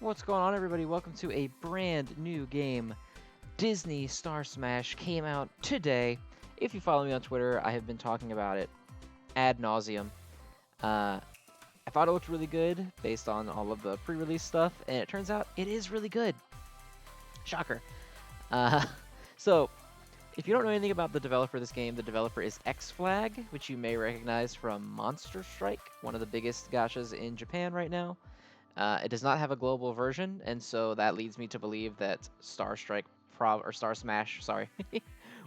What's going on, everybody? Welcome to a brand new game. Disney Star Smash came out today. If you follow me on Twitter, I have been talking about it ad nauseum. I thought it looked really good based on all of the pre-release stuff, and it turns out it is really good. Shocker. Uh, so, if you don't know anything about the developer of this game, the developer is X-Flag, which you may recognize from Monster Strike, one of the biggest gachas in Japan right now. It does not have a global version, and so that leads me to believe that Star Strike or Star Smash, sorry,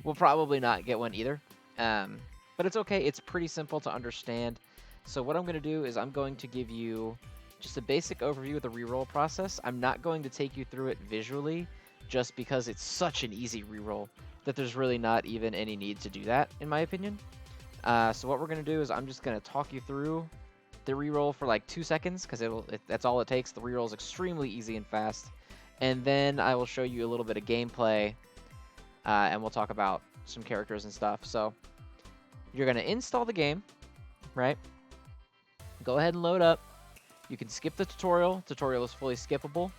will probably not get one either. But it's okay. It's pretty simple to understand. So what I'm going to do is I'm going to give you just a basic overview of the reroll process. I'm not going to take you through it visually, just because it's such an easy reroll that there's really not even any need to do that, in my opinion. So what we're going to do is I'm just going to talk you through the reroll for like 2 seconds, because that's all it takes. The reroll is extremely easy and fast. And then I will show you a little bit of gameplay, and we'll talk about some characters and stuff. So you're going to install the game, right? Go ahead and load up. You can skip the tutorial. Tutorial is fully skippable.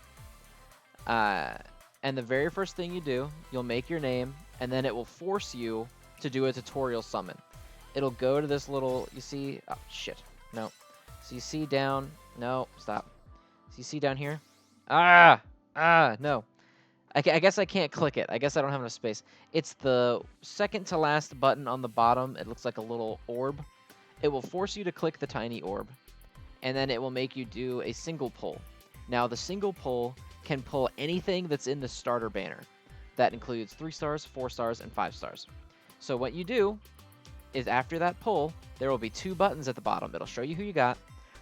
And the very first thing you do, you'll make your name, and then it will force you to do a tutorial summon. It'll go to this little, you see, oh shit, no. So you see down, no, stop. So you see down here, no. I guess I can't click it. I guess I don't have enough space. It's the second to last button on the bottom. It looks like a little orb. It will force you to click the tiny orb, and then it will make you do a single pull. Now, the single pull can pull anything that's in the starter banner. That includes 3 stars, 4 stars, and 5 stars. So what you do is after that pull, there will be 2 buttons at the bottom. It'll show you who you got.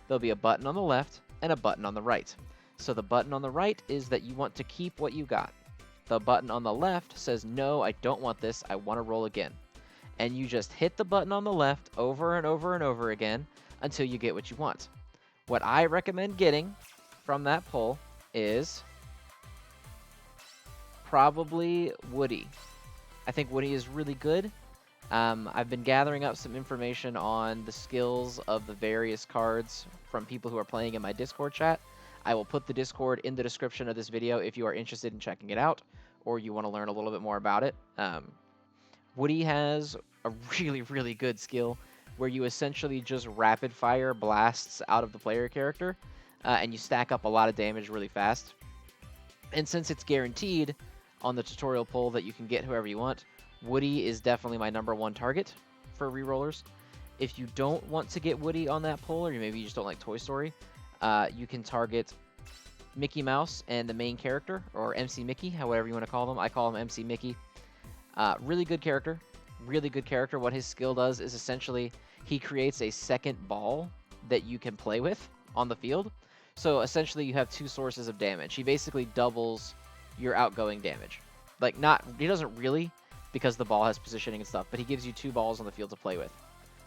There'll be a button on the left and a button on the right. So the button on the right is that you want to keep what you got. The button on the left says, no, I don't want this. I want to roll again. And you just hit the button on the left over and over and over again until you get what you want. What I recommend getting from that pull is probably Woody. I think Woody is really good. I've been gathering up some information on the skills of the various cards from people who are playing in my Discord chat. I will put the Discord in the description of this video if you are interested in checking it out, or you want to learn a little bit more about it. Woody has a really, really good skill where you essentially just rapid fire blasts out of the player character, and you stack up a lot of damage really fast. And since it's guaranteed on the tutorial pull that you can get whoever you want, Woody is definitely my #1 target for rerollers. If you don't want to get Woody on that pull, or maybe you just don't like Toy Story, you can target Mickey Mouse and the main character, or MC Mickey, however you want to call them. I call him MC Mickey. Really good character. Really good character. What his skill does is essentially he creates a second ball that you can play with on the field. So essentially you have 2 sources of damage. He basically doubles your outgoing damage. Like, he doesn't really, because the ball has positioning and stuff, but he gives you 2 balls on the field to play with,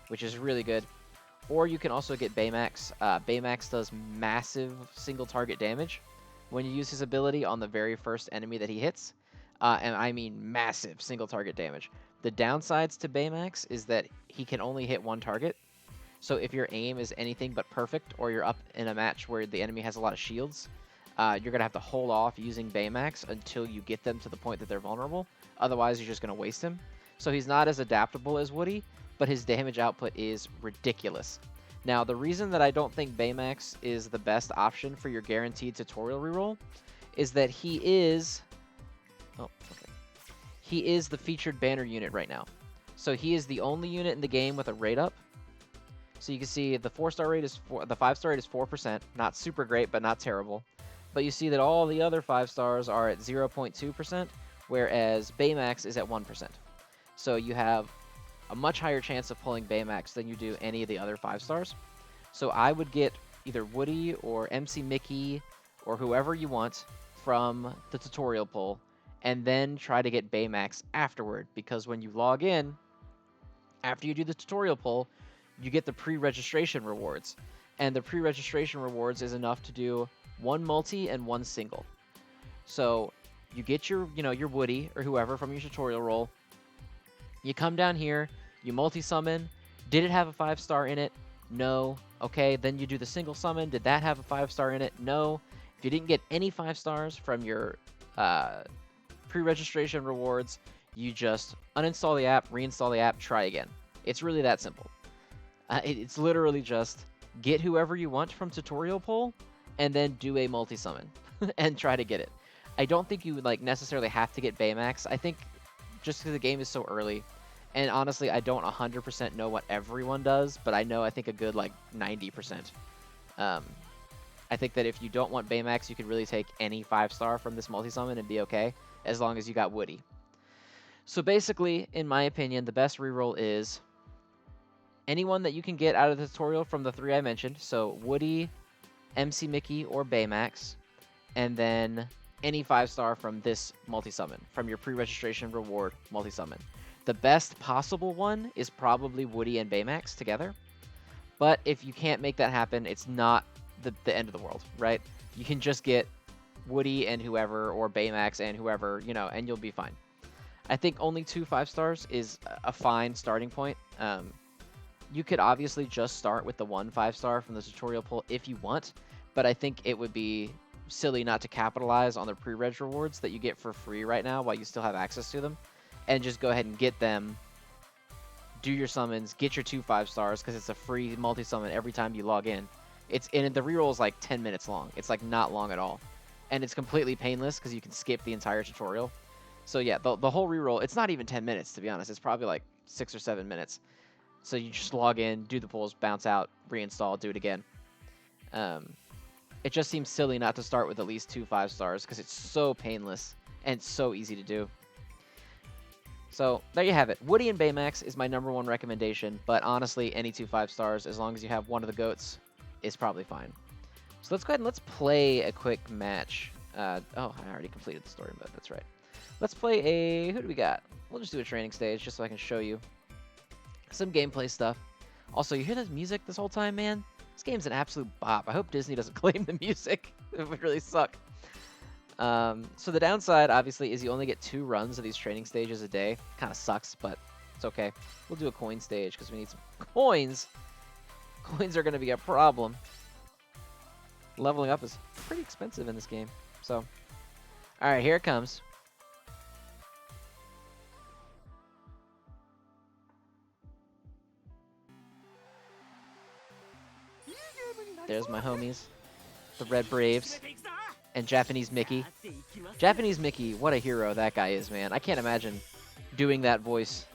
which is really good. Or you can also get Baymax. Baymax does massive single target damage when you use his ability on the very first enemy that he hits. And I mean massive single target damage. The downsides to Baymax is that he can only hit 1 target. So if your aim is anything but perfect, or you're up in a match where the enemy has a lot of shields, you're going to have to hold off using Baymax until you get them to the point that they're vulnerable. Otherwise, you're just going to waste him. So he's not as adaptable as Woody, but his damage output is ridiculous. Now, the reason that I don't think Baymax is the best option for your guaranteed tutorial reroll is that he is... Oh, okay. He is the featured banner unit right now. So he is the only unit in the game with a rate up. So you can see the 4-star rate is the 5-star rate is 4%. Not super great, but not terrible. But you see that all the other 5 stars are at 0.2%, whereas Baymax is at 1%. So you have a much higher chance of pulling Baymax than you do any of the other 5 stars. So I would get either Woody or MC Mickey or whoever you want from the tutorial pull, and then try to get Baymax afterward, because when you log in, after you do the tutorial pull, you get the pre-registration rewards. And the pre-registration rewards is enough to do 1 multi and 1 single. So you get your Woody or whoever from your tutorial roll. You come down here, you multi-summon. Did it have a 5-star in it? No. Okay, then you do the single summon. Did that have a 5-star in it? No. If you didn't get any 5 stars from your uh, pre-registration rewards, you just uninstall the app, reinstall the app, try again. It's really that simple. It's literally just get whoever you want from tutorial poll, and then do a multi-summon and try to get it. I don't think you would like necessarily have to get Baymax. I think just because the game is so early, and honestly, I don't 100% know what everyone does, but I think a good like 90%. I think that if you don't want Baymax, you could really take any 5-star from this multi-summon and be okay, as long as you got Woody. So basically, in my opinion, the best reroll is anyone that you can get out of the tutorial from the 3 I mentioned. So Woody, MC Mickey, or Baymax. And then any 5-star from this multi-summon, from your pre-registration reward multi-summon. The best possible one is probably Woody and Baymax together. But if you can't make that happen, it's not the end of the world, right? You can just get Woody and whoever, or Baymax and whoever, and you'll be fine. I think only 2 5-stars is a fine starting point. You could obviously just start with the 1 5-star from the tutorial poll if you want, but I think it would be silly not to capitalize on the pre-reg rewards that you get for free right now while you still have access to them, and just go ahead and get them, do your summons, get your 2 5-stars, because it's a free multi-summon every time you log in. And the reroll is like 10 minutes long. It's like not long at all. And it's completely painless because you can skip the entire tutorial. So yeah, the whole reroll, it's not even 10 minutes to be honest. It's probably like 6 or 7 minutes. So you just log in, do the pulls, bounce out, reinstall, do it again. It just seems silly not to start with at least 2 5-stars because it's so painless and so easy to do. So there you have it. Woody and Baymax is my #1 recommendation, but honestly, any 2 5-stars, as long as you have one of the goats, is probably fine. So let's go ahead and let's play a quick match. Oh, I already completed the story mode. That's right. Let's play a... Who do we got? We'll just do a training stage just so I can show you some gameplay stuff. Also, you hear this music this whole time, man? This game's an absolute bop. I hope Disney doesn't claim the music. It would really suck. So the downside, obviously, is you only get 2 runs of these training stages a day. Kind of sucks, but it's okay. We'll do a coin stage because we need some coins. Coins are going to be a problem. Leveling up is pretty expensive in this game. So, all right, here it comes. There's my homies, the Red Braves, and Japanese Mickey. Japanese Mickey, what a hero that guy is, man. I can't imagine doing that voice.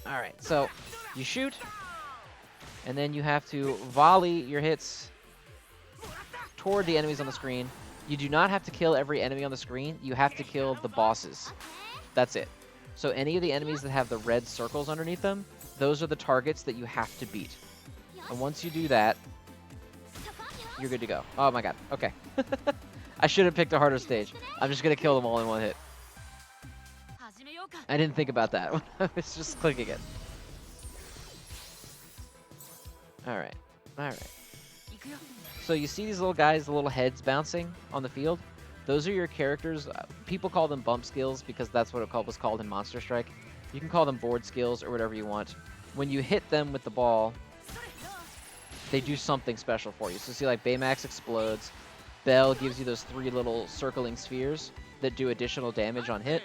All right, so you shoot, and then you have to volley your hits toward the enemies on the screen. You do not have to kill every enemy on the screen. You have to kill the bosses. That's it. So any of the enemies that have the red circles underneath them, those are the targets that you have to beat. And once you do that, you're good to go. Oh my god. Okay. I should have picked a harder stage. I'm just going to kill them all in 1 hit. I didn't think about that when I was just clicking it. Alright. Alright. So you see these little guys, the little heads bouncing on the field? Those are your characters. People call them bump skills because that's what it was called in Monster Strike. You can call them board skills or whatever you want. When you hit them with the ball, they do something special for you. So see, like Baymax explodes. Bell gives you those 3 little circling spheres that do additional damage on hit.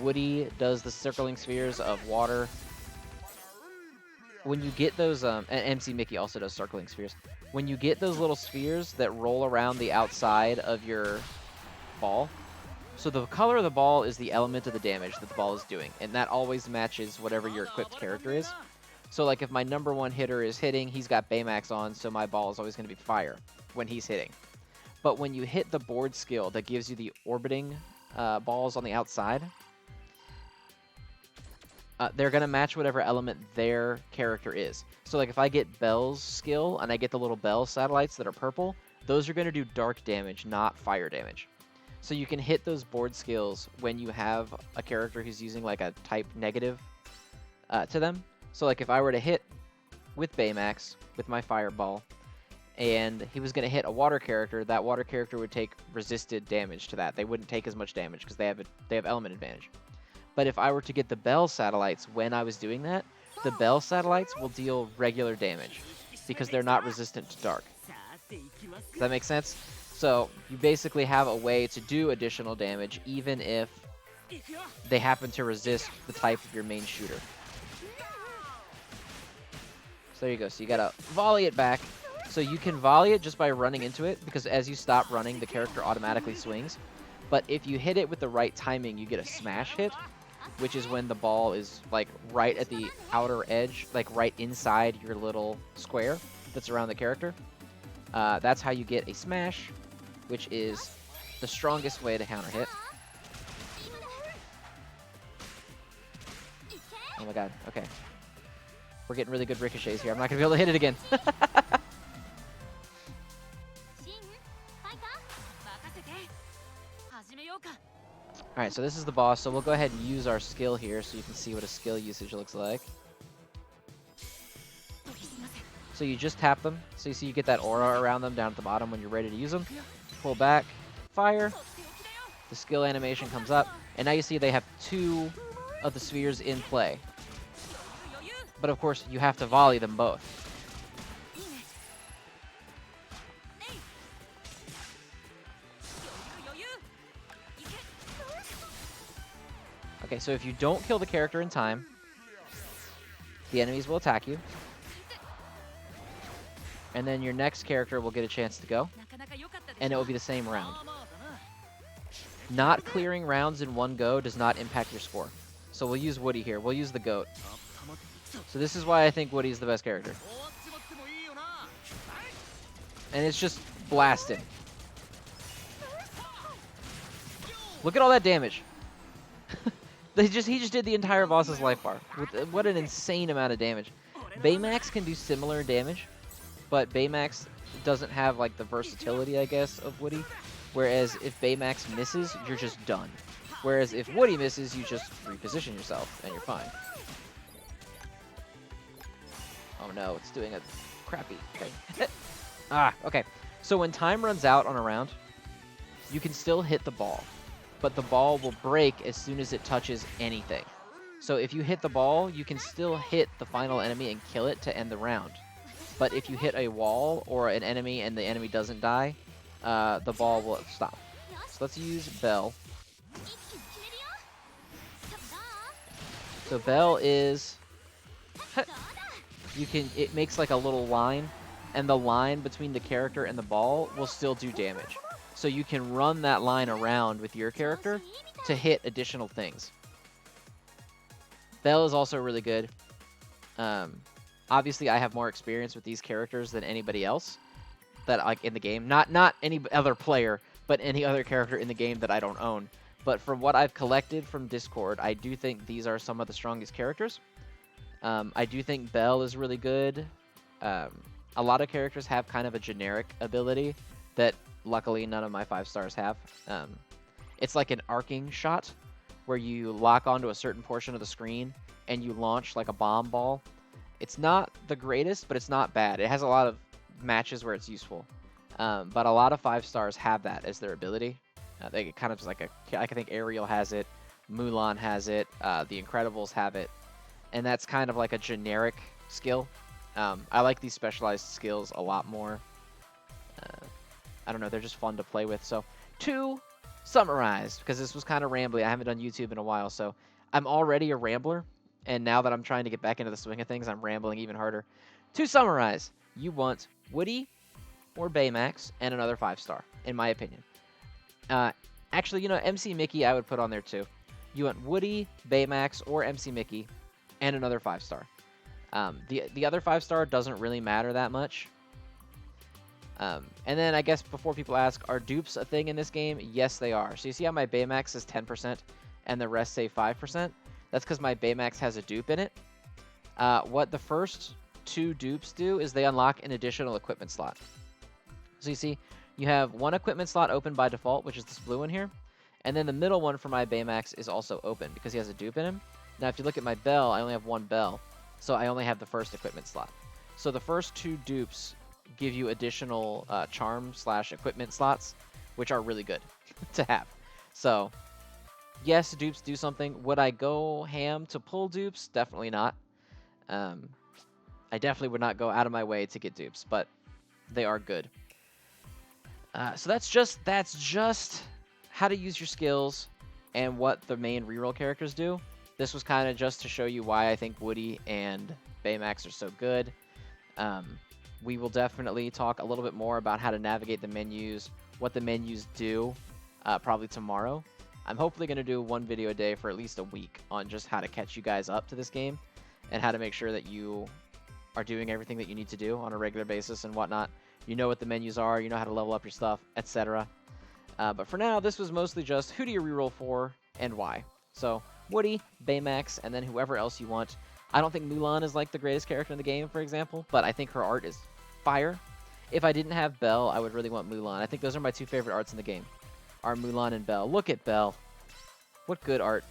Woody does the circling spheres of water. When you get those, and MC Mickey also does circling spheres. When you get those little spheres that roll around the outside of your ball, so the color of the ball is the element of the damage that the ball is doing, and that always matches whatever your equipped character is. So like if my #1 hitter is hitting, he's got Baymax on, so my ball is always going to be fire when he's hitting. But when you hit the board skill that gives you the orbiting balls on the outside, they're going to match whatever element their character is. So like if I get Bell's skill and I get the little Bell satellites that are purple, those are going to do dark damage, not fire damage. So you can hit those board skills when you have a character who's using like a type negative to them. So like if I were to hit with Baymax with my fireball and he was going to hit a water character, that water character would take resisted damage to that. They wouldn't take as much damage because they have element advantage. But if I were to get the Bell satellites when I was doing that, the Bell satellites will deal regular damage because they're not resistant to dark. Does that make sense? So you basically have a way to do additional damage even if they happen to resist the type of your main shooter. So there you go. So you gotta volley it back. So you can volley it just by running into it, because as you stop running, the character automatically swings. But if you hit it with the right timing, you get a smash hit, which is when the ball is like right at the outer edge, like right inside your little square that's around the character. That's how you get a smash, which is the strongest way to counter hit. Oh my god, okay. We're getting really good ricochets here. I'm not going to be able to hit it again. Alright, so this is the boss, so we'll go ahead and use our skill here so you can see what a skill usage looks like. So you just tap them, so you see you get that aura around them down at the bottom when you're ready to use them. Pull back, fire, the skill animation comes up, and now you see they have 2 of the spheres in play. But of course, you have to volley them both. Okay, so if you don't kill the character in time, the enemies will attack you. And then your next character will get a chance to go. And it will be the same round. Not clearing rounds in one go does not impact your score. So we'll use Woody here. We'll use the goat. So this is why I think Woody's the best character. And it's just blasting. Look at all that damage. He just did the entire boss's life bar. What an insane amount of damage. Baymax can do similar damage, but Baymax doesn't have like the versatility, I guess, of Woody. Whereas if Baymax misses, you're just done. Whereas if Woody misses, you just reposition yourself and you're fine. Oh no, it's doing a crappy thing. Okay. So when time runs out on a round, you can still hit the ball, but the ball will break as soon as it touches anything. So if you hit the ball, you can still hit the final enemy and kill it to end the round. But if you hit a wall or an enemy and the enemy doesn't die, the ball will stop. So let's use Bell. So Bell is... it makes like a little line, and the line between the character and the ball will still do damage. So you can run that line around with your character to hit additional things. Bell is also really good. Obviously, I have more experience with these characters than anybody else that like in the game. Not any other player, but any other character in the game that I don't own. But from what I've collected from Discord, I do think these are some of the strongest characters. I do think Bell is really good. A lot of characters have kind of a generic ability that luckily none of my 5 stars have. It's like an arcing shot where you lock onto a certain portion of the screen and you launch like a bomb ball. It's not the greatest, but it's not bad. It has a lot of matches where it's useful. But a lot of 5 stars have that as their ability. They kind of just like I think Ariel has it, Mulan has it, the Incredibles have it. And that's kind of like a generic skill. I like these specialized skills a lot more. I don't know, they're just fun to play with. So, to summarize, because this was kind of rambly. I haven't done YouTube in a while, so I'm already a rambler. And now that I'm trying to get back into the swing of things, I'm rambling even harder. To summarize, you want Woody or Baymax and another 5 star, in my opinion. Actually, you know, MC Mickey I would put on there too. You want Woody, Baymax, or MC Mickey and another 5 star. The other 5 star doesn't really matter that much. And then I guess before people ask, are dupes a thing in this game? Yes, they are. So you see how my Baymax is 10% and the rest say 5%? That's because my Baymax has a dupe in it. What the first 2 dupes do is they unlock an additional equipment slot. So you see, you have 1 equipment slot open by default, which is this blue one here. And then the middle one for my Baymax is also open because he has a dupe in him. Now, if you look at my Bell, I only have 1 Bell. So I only have the first equipment slot. So the first 2 dupes give you additional charm/equipment slots, which are really good to have. So, yes, dupes do something. Would I go ham to pull dupes? Definitely not. I definitely would not go out of my way to get dupes, but they are good. So that's just how to use your skills and what the main reroll characters do. This was kind of just to show you why I think Woody and Baymax are so good. Um, we will definitely talk a little bit more about how to navigate the menus, what the menus do, probably tomorrow. I'm hopefully going to do one video a day for at least a week on just how to catch you guys up to this game and how to make sure that you are doing everything that you need to do on a regular basis and whatnot. You know what the menus are, you know how to level up your stuff, etc. But for now, this was mostly just who do you reroll for and why. So Woody, Baymax, and then whoever else you want. I don't think Mulan is like the greatest character in the game, for example, but I think her art is fire. If I didn't have Belle, I would really want Mulan. I think those are my two favorite arts in the game, are Mulan and Belle. Look at Belle. What good art.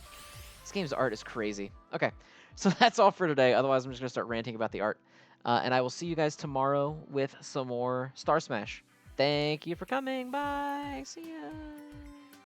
This game's art is crazy. Okay, so that's all for today. Otherwise, I'm just going to start ranting about the art. And I will see you guys tomorrow with some more Star Smash. Thank you for coming. Bye. See ya.